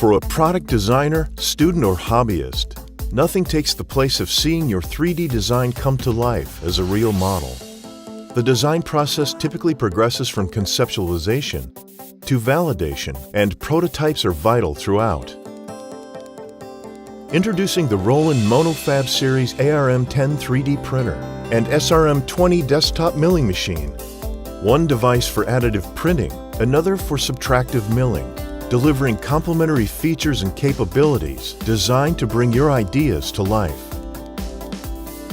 For a product designer, student, or hobbyist, nothing takes the place of seeing your 3D design come to life as a real model. The design process typically progresses from conceptualization to validation, and prototypes are vital throughout. Introducing the Roland MonoFab Series ARM-10 3D printer and SRM-20 desktop milling machine. One device for additive printing, another for subtractive milling, delivering complementary features and capabilities designed to bring your ideas to life.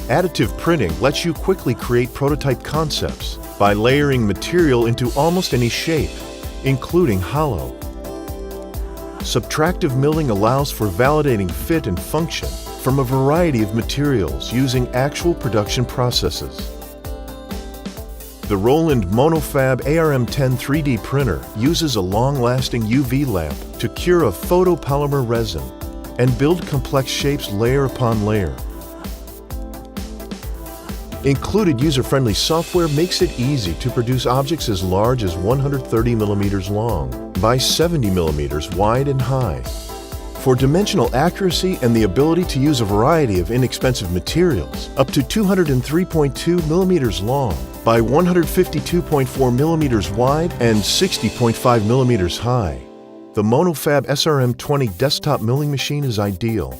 Additive printing lets you quickly create prototype concepts by layering material into almost any shape, including hollow. Subtractive milling allows for validating fit and function from a variety of materials using actual production processes. The Roland MonoFab ARM-10 3D printer uses a long-lasting UV lamp to cure a photopolymer resin and build complex shapes layer upon layer. Included user-friendly software makes it easy to produce objects as large as 130 millimeters long by 70 millimeters wide and high. For dimensional accuracy and the ability to use a variety of inexpensive materials, up to 203.2 millimeters long by 152.4 millimeters wide and 60.5 millimeters high, the MonoFab SRM-20 desktop milling machine is ideal.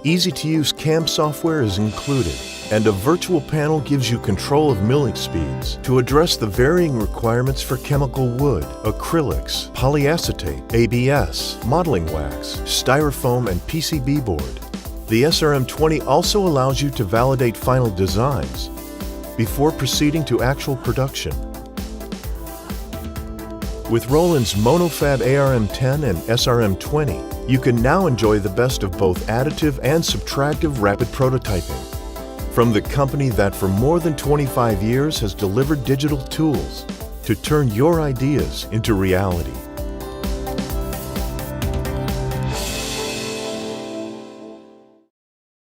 Easy-to-use CAM software is included, and a virtual panel gives you control of milling speeds to address the varying requirements for chemical wood, acrylics, polyacetate, ABS, modeling wax, styrofoam, and PCB board. The SRM-20 also allows you to validate final designs before proceeding to actual production. With Roland's MonoFab ARM-10 and SRM-20, you can now enjoy the best of both additive and subtractive rapid prototyping. From the company that for more than 25 years has delivered digital tools to turn your ideas into reality.